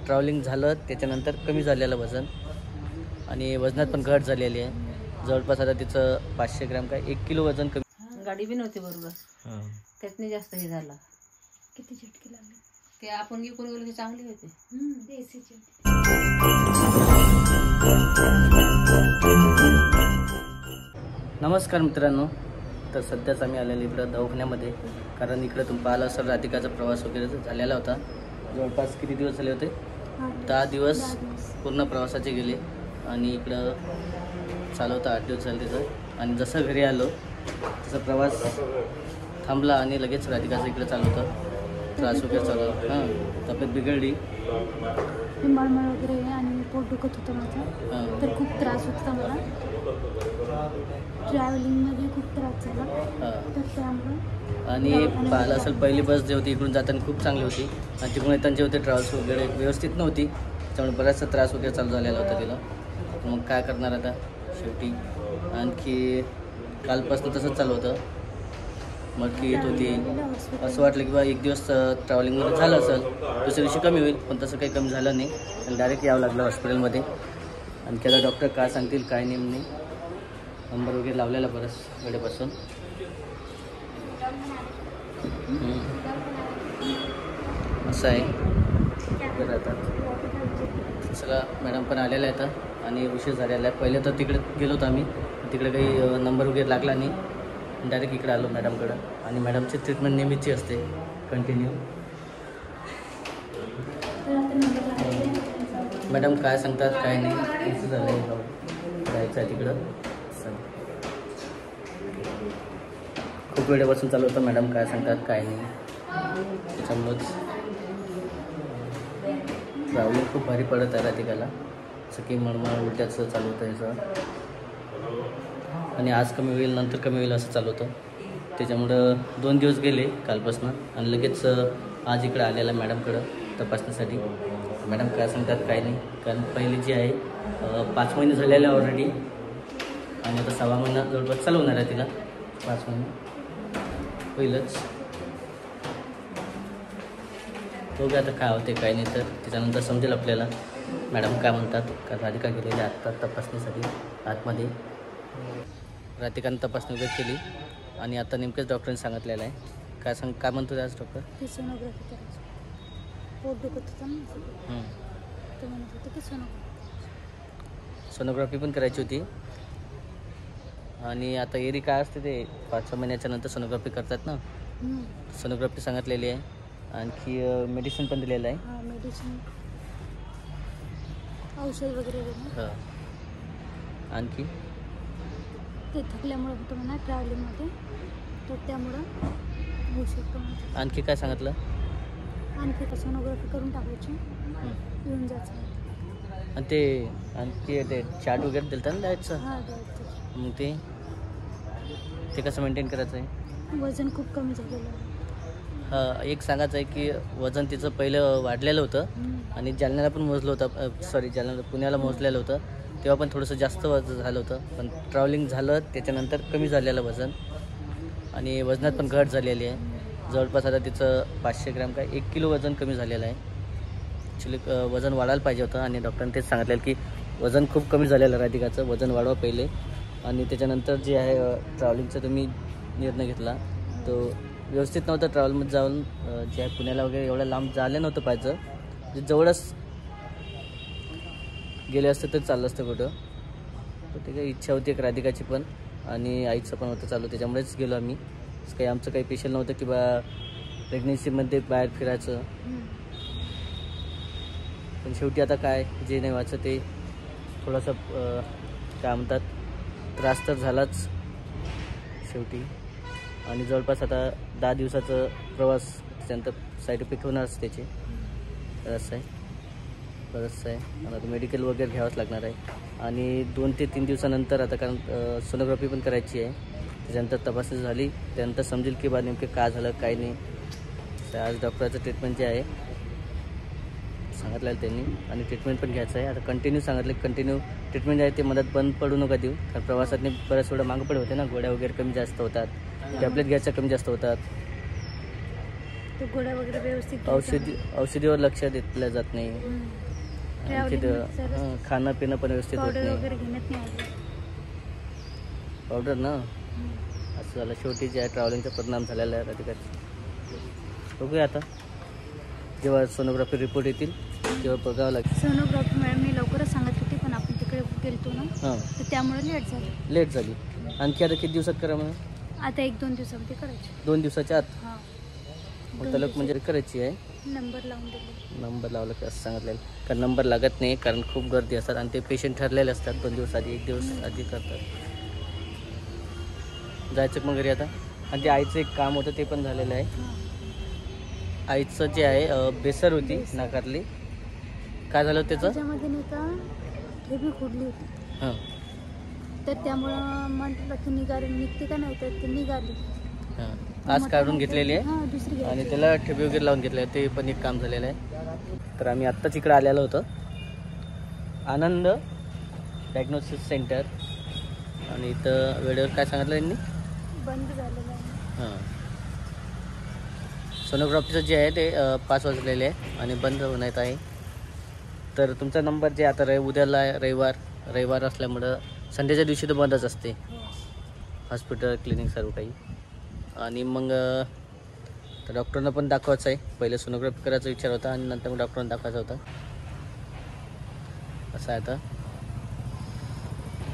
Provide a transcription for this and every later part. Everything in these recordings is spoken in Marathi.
ट्रॅव्हलिंग झालं त्याच्यानंतर कमी झालेलं वजन आणि वजनात पण घट झालेली आहे. जवळपास आता तिचं 500 ग्रॅम काय 1 किलो वजन कमी. गाडी बी नव्हती बरोबर, त्यातने जास्त हे झालं. किती झटके लागले ते आपण विकून गेलो की चांगली होते. देसीची होती. नमस्कार मित्रांनो, तर सध्याच आम्ही आलेलो इकडं दवाखान्यामध्ये, कारण इकडं तुम्ही पाहिलं असेल राधिकाचा प्रवास वगैरे झालेला होता. जवळपास किती दिवस झाले होते? 10 दिवस पूर्ण प्रवासाचे गेले आणि इकडं चालू होतं 8 दिवस झाले तिथं. आणि जसं घरी आलो तसा प्रवास थांबला आणि लगेच राधिकाचं इकडं चालू होतं, त्रास वगैरे चालू होता. तब्येत बिघडली, मळमळ वगैरे आणि पोट दुखत होतं माझं, तर खूप त्रास होता मला. ट्रॅव्हलिंगमध्ये खूप त्रास झाला, तर त्यामुळे. आणि पाहिलं असेल पहिली बस जी होती इकडून जाताना खूप चांगली होती आणि तिकडून येताना होते ट्रॅव्हल्स वगैरे व्यवस्थित नव्हती, त्यामुळे बराचसा त्रास वगैरे चालू झालेला होता तिला. मग काय करणार आता शेवटी. आणखी कालपासून तसंच चालू होतं, मग की येत होती. असं वाटलं की बा एक दिवस ट्रॅव्हलिंगमध्ये झालं असेल, दुसऱ्या दिवशी कमी होईल, पण तसं काही कमी झालं नाही आणि डायरेक्ट यावं लागलं हॉस्पिटलमध्ये. आणखी आता डॉक्टर काय सांगतील काय नेम नाही. नंबर वगैरे लावलेला बरंच वेळेपासून. असं आहे आता. चला, मॅडम पण आलेल्या आहेत आणि उशीर झालेला आहे. पहिले तर तिकडे गेलो होतो आम्ही, तिकडे काही नंबर वगैरे लागला नाही, डायरेक्ट इकडे आलो मॅडमकडं. आणि मॅडमची ट्रीटमेंट नेहमीची असते, कंटिन्यू. मॅडम काय सांगतात काय नाही, कसं झालं जायचं आहे तिकडं. खूप वेळेपासून चालू होतं मॅडम काय सांगतात काय नाही, त्याच्यामुळंच ट्रॅव्हलिंग खूप भारी पडत आहे राधिकाला. असं की मळमळ उलट्याचं चालू होतं याचं. आणि आज कमी होईल नंतर कमी होईल असं चालू होतं, त्याच्यामुळं 2 दिवस गेले कालपासून आणि लगेच आज इकडं आलेला मॅडमकडं तपासण्यासाठी. मॅडम काय सांगतात काय नाही, कारण पहिली जी आहे 5 महिने झालेले ऑलरेडी आणि आता 6वा महिना जवळपास चालू होणार आहे तिला. 5 महिने होईलच. बघू आता काय होते काय नाही, तर त्याच्यानंतर समजेल आपल्याला मॅडम काय म्हणतात. कारण राधिका गेलेली आत्ता तपासणीसाठी आतमध्ये. राधिकाने तपासणी वगैरे केली आणि आता नेमकंच डॉक्टरांनी सांगितलेलं आहे. काय म्हणतो आज डॉक्टर? सोनोग्राफी करायची. पोट दुखत होतं ना, तर म्हणत होतं की सोनोग्राफी पण करायची होती. आणि आता एरी काय असते ते 5-6 महिन्याच्या नंतर सोनोग्राफी करतात ना, सोनोग्राफी सांगितलेली आहे. आणखी मेडिसिन पण दिलेलं आहे. मेडिसिन, औषध वगैरे. हां, आणखी ते थकल्यामुळे होतं म्हणा ट्रॅव्हलिंगमध्ये, तर त्यामुळं होऊ शकतो. आणखी काय सांगितलं? आणखी सोनोग्राफी करून टाकायची, येऊन जायचं. आणि आणखी ते चार्ट वगैरे दिलं ना डायटचं. हां, डायट. मग ते कसं मेंटेन करायचं आहे? वजन खूप कमी झालेलं आहे. एक सांगायचं आहे की वजन तिचं पहिलं वाढलेलं होतं आणि जालन्याला पण मोजलं होतं, पुण्याला मोजलेलं होतं, तेव्हा पण थोडंसं जास्त वजन झालं होतं. पण ट्रॅव्हलिंग झालं त्याच्यानंतर कमी झालेलं वजन आणि वजनात पण घट झालेली आहे. जवळपास आता तिचं 500 ग्रॅम काय 1 किलो वजन कमी झालेलं आहे. ॲक्च्युली वजन वाढायला पाहिजे होतं आणि डॉक्टरांनी तेच सांगितलेलं की वजन खूप कमी झालेलं राधिकाचं, वजन वाढवा पहिले. आणि त्याच्यानंतर जे आहे ट्रॅव्हलिंगचा तुम्ही निर्णय घेतला तो व्यवस्थित नव्हतं. ट्रॅव्हलमध्ये जाऊन जे आहे पुण्याला वगैरे एवढं लांब झालं नव्हतं पाहिजे, जे जवळच गेले असते तर चाललं असतं कुठं. तर ते काही इच्छा होती एक राधिकाची पण आणि आईचं पण होतं चालू, त्याच्यामुळेच गेलो आम्ही. काही आमचं काही स्पेशल नव्हतं की बा प्रेग्नेन्सीमध्ये बाहेर फिरायचं. पण शेवटी आता काय जे नाही व्हायचं ते थोडंसं काय म्हणतात त्रास तर झालाच शेवटी. आणि जवळपास आता 10 दिवसाचा प्रवास, त्याच्यानंतर साईड इफेक्ट होणारच त्याचे. बरंच आहे आणि आता मेडिकल वगैरे घ्यावंच लागणार आहे. आणि 2 ते 3 दिवसानंतर आता, कारण सोनोग्राफी पण करायची आहे, त्याच्यानंतर तपासणी झाली त्यानंतर समजेल की बा नेमके काय झालं काय नाही. आज डॉक्टराचं ट्रीटमेंट जे आहे सांगितलं आहे त्यांनी आणि ट्रीटमेंट पण घ्यायचं आहे. आता कंटिन्यू सांगितलं, कंटिन्यू ट्रीटमेंट आहे ते मदत बंद पडू नका देऊ, कारण प्रवासात बऱ्याच वेळा मागं पडे होते ना, गोळ्या वगैरे कमी जास्त होतात, टॅब्लेट घ्यायच्या कमी जास्त होतात. तो गोळ्या वगैरे व्यवस्थित औषधीवर लक्ष दिलं जात नाही. आणखी खाणं पिणं पण व्यवस्थित होत पावडर नाही. वगैरे घेण्यात नाही आलं. पावडर ना असं झालं. शेवटी जे आहे ट्रॅव्हलिंगचा परिणाम झालेला आहे राधिकाचा. बघूया आता जेव्हा सोनोग्राफी रिपोर्ट येतील तेव्हा बघावं लागेल. सोनोग्राफी मॅडम मी लवकरच सांगत होती पण आपण तिकडे गेलतो ना हां तर त्यामुळे लेट झाली. आणखी आता किती दिवसात करा म्हणून? आता 1-2 दिवसामध्ये करायची. 2 दिवसाच्या आत हां मग त्याला म्हणजे करायची आहे. नंबर लावून दिले. नंबर लावला की असं सांगितलेलं. कारण नंबर लागत नाही कारण खूप गर्दी असतात आणि ते पेशंट ठरलेले असतात. 2 दिवस आधी 1 दिवस आधी करतात. जायचं मग घरी आता. आणि ते आईचं एक काम होतं ते पण झालेलं आहे. आईचं जे आहे बेसर होती नाकातली. काय झालं त्याचं? त्याच्यामध्ये नाही का ठेवी खोडली होती. हां तर त्यामुळं म्हटलं की निघते का नाही तर ते निघाली. हां आज काढून घेतलेली आहे हां दुसरी आणि त्याला ठेवी वगैरे लावून घेतले आहे. ते पण एक काम झालेलं आहे. तर आम्ही आत्ताच इकडे आलेलो होतो आनंद डायग्नोसिस सेंटर. आणि इथं वेळेवर काय सांगितलं यांनी? बंद झालेलं आहे. हां सोनोग्राफीचं जे आहे ते 5 वाजलेले आहे आणि बंद होण्यात आहे. तर तुमचा नंबर जे आता उद्याला रविवार असल्यामुळं संडेच्या दिवशी तर बंदच असते हॉस्पिटल क्लिनिक सर्व काही. आणि मग तर डॉक्टरना पण दाखवायचं आहे. पहिले सोनोग्राफी करायचा विचार होता आणि नंतर मग डॉक्टरांना दाखवायचा होता. असं आहे आता.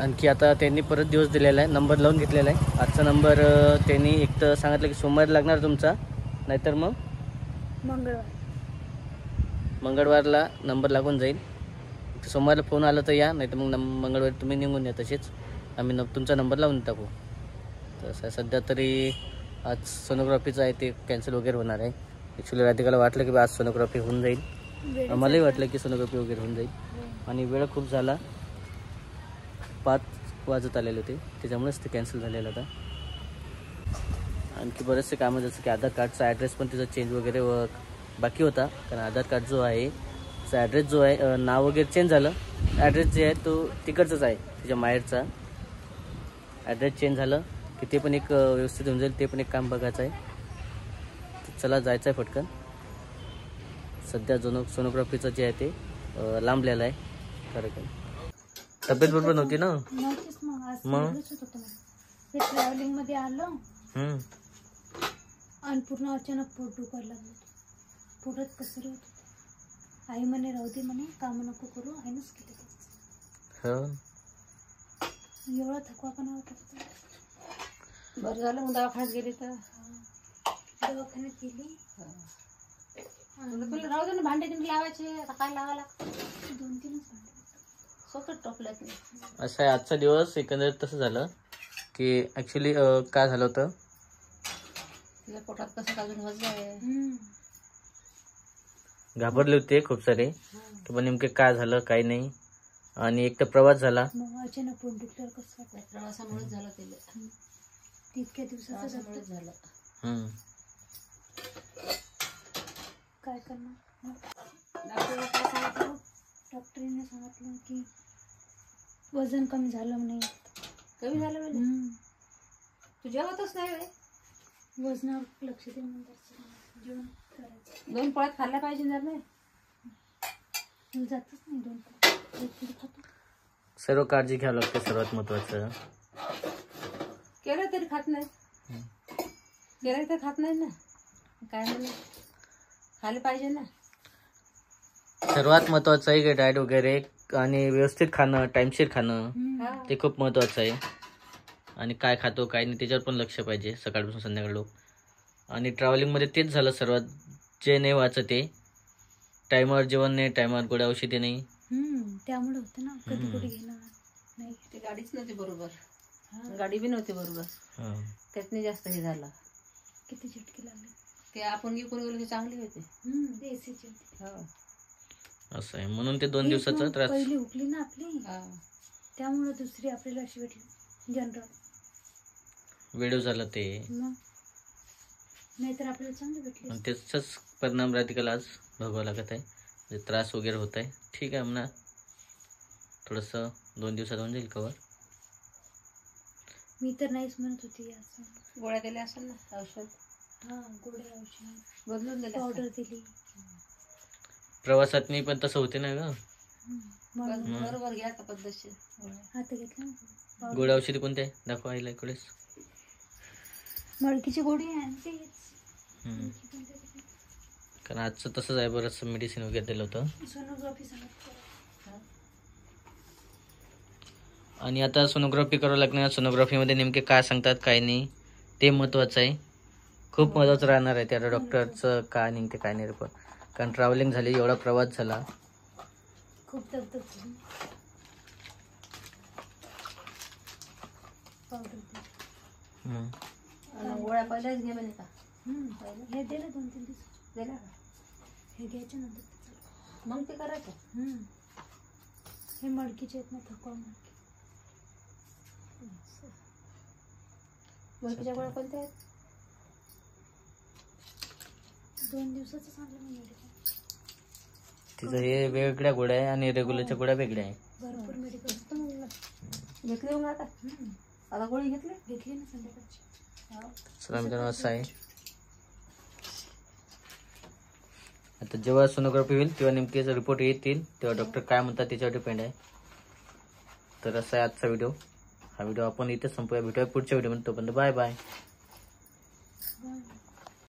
आणखी आता त्यांनी परत दिवस दिलेला आहे. नंबर लावून घेतलेला आहे. आजचा नंबर त्यांनी एक तर सांगितलं की सोमवारी लागणार तुमचा नाहीतर मग मंगळवारला नंबर लागून जाईल. सोमवारला फोन आला तर या नाहीतर मग मंगळवारी तुम्ही निघून या. तसेच आम्ही तुमचा नंबर लावून टाकू. तसं सध्या तरी आज सोनोग्राफीचं आहे ते कॅन्सल वगैरे होणार आहे. ॲक्च्युली राधिकाला वाटलं की आज सोनोग्राफी होऊन जाईल. आम्हालाही वाटलं की सोनोग्राफी वगैरे होऊन जाईल. आणि वेळ खूप झाला 5 वाजत आलेले होते त्याच्यामुळेच ते कॅन्सल झालेलं होतं. आणखी बरेचसे कामं जसं की आधार कार्डचा ॲड्रेस पण तिचा चेंज वगैरे बाकी होता. कारण आधार कार्ड जो आहे त्याचा ॲड्रेस जो आहे नाव वगैरे चेंज झालं. ॲड्रेस जे आहे तो तिकडचाच आहे तिच्या माहेरचा. ॲड्रेस चेंज झालं की ते पण एक व्यवस्थित होऊन जाईल. ते पण एक काम बघायचं आहे. चला जायचं आहे पटकन. सध्या सोनोग्राफीचं जे आहे ते लांबलेलं आहे. कार्यक्रम तब्येत बरोबर नव्हती ना मग ट्रॅव्हलिंग मध्ये आलो आणि पूर्ण अचानक पोट दुखायला लागलं. पोटात कसं होत. आई म्हणे राहू दे म्हणे काम नको करू. आईनच केलं. एवढा थकवापणा होता. बरं झालं मग दवाखान्यात गेली तर दवाखान्यात गेली. तुला राहू दे ना भांडे तिने लावायचे. आता काय लावा लागतं 2-3च भांडे स्वतः टोपल्यात. असं आहे आजचा दिवस. एकंदरीत तसं झालं की ॲक्च्युली काय झालं होतं तिच्या पोटात कसं अजून वजन आहे. घाबरले होते खूप सारे की पण नेमके काय झालं काय नाही. आणि एक तर प्रवास झाला. अचानक पोट दुखल्यावर कसं प्रवासामुळेच झालं तिला. इतक्या दिवसाचं झालं. काय करणार. डॉक्टरीने सांगितलं की वजन कमी झालं म्हणे. कमी झालं म्हणजे तू जेवतच नाही रे. वजनावर लक्ष दे म्हणतात. जेवण करायचं 2 पोळ्यात खाल्ल्या पाहिजे जर नाही जातच नाही. 2 पोळ्यात खातो. सर्व काळजी घ्यावं लागते. सर्वात महत्वाचं केलं तरी खात नाही. केलं तर खात नाही ना. काय म्हणलं खायला पाहिजे ना. सर्वात महत्वाचं आहे की डाएट वगैरे आणि व्यवस्थित खाणं टाईमशीर खाणं ते खूप महत्वाचं आहे. आणि काय खातो काय नाही त्याच्यावर पण लक्ष पाहिजे सकाळपासून संध्याकाळ लोक. आणि ट्रॅव्हलिंगमध्ये तेच झालं सर्वात जे नाही वाचत ते टायमावर जेवण नाही टायमावर गोळ्या औषधी नाही. त्यामुळे होतं ना कधी कुठे घेणार नाही. ती गाडीच नव्हती बरोबर. गाडी बी नव्हती बरोबर. त्यातनी जास्त हे झालं. किती झटके लागले. ते आपण इकडून गेलो की चांगली होते. एसीची होती. असं आहे म्हणून ते 2 दिवसाचा त्रास. पहिली हुकली ना आपली त्यामुळे दुसरी आपल्याला अशी भेटली जनरल. वेळ झाला ते नाहीतर आपल्याला चांगली भेटली. आणि त्याचाच परिणाम राधिकाला आज भोगावा लागत आहे. त्रास वगैरे होत आहे. ठीक आहे म्हणा थोडंसं 2 दिवसात होऊन जाईल कवर. मी तर नाहीच म्हणत होती. गोळ्या दिल्या असेल ना औषध. हा गोळ्या औषध बदलून दिले पावडर दिली. प्रवासात मी पण तसं होते ना ग. बरोबर घ्या आता पद्धतशीर गोळ्या. आता घेतलं ना गोळ्या औषधी कोणते दाखवा आईला इकडेच. मळकीची गोळी आणि तेच हम्म. कारण आजचं तसंच आहे, बरंच मेडिसिन वगैरे दिलं होतं. सोनोग्राफी सांगत आणि आता सोनोग्राफी करावं लागणार. सोनोग्राफीमध्ये नेमके काय सांगतात काय नाही ते महत्त्वाचं आहे. खूप महत्त्वाचं राहणार आहे त्या डॉक्टरचं काय निघते काय नाही रिपोर्ट. कारण ट्रॅव्हलिंग झाली, एवढा प्रवास झाला. खूप दगदग झाली. पावडर दिली. हम्म. आणि गोळ्या पहिल्याच घे म्हणे का हे दिलं 2-3 दिवस दिला का हे घ्यायच्या नंतर मग ते करायचं. हे मडकीचे आहेत ना थकवा मडकी. मडकीच्या गोळ्या कोणत्या आहेत? 2 दिवसाचं सांगलं मी मेडिकल. तिचं हे वेगवेगळ्या गोळ्या आहे आणि रेग्युलरच्या गोळ्या वेगळ्या आहे. भरपूर मेडिकल घेतली मग आता गोळी घेतली ना संध्याकाळची. चला मित्रांनो असं आहे. आता जेव्हा सोनोग्राफी होईल तेव्हा नेमके रिपोर्ट येतील तेव्हा डॉक्टर काय म्हणतात त्याच्यावर डिपेंड आहे. तर असा आहे आजचा व्हिडिओ. हा व्हिडिओ आपण इथे संपूया. भेटूया पुढच्या व्हिडिओमध्ये. तोपर्यंत बाय बाय.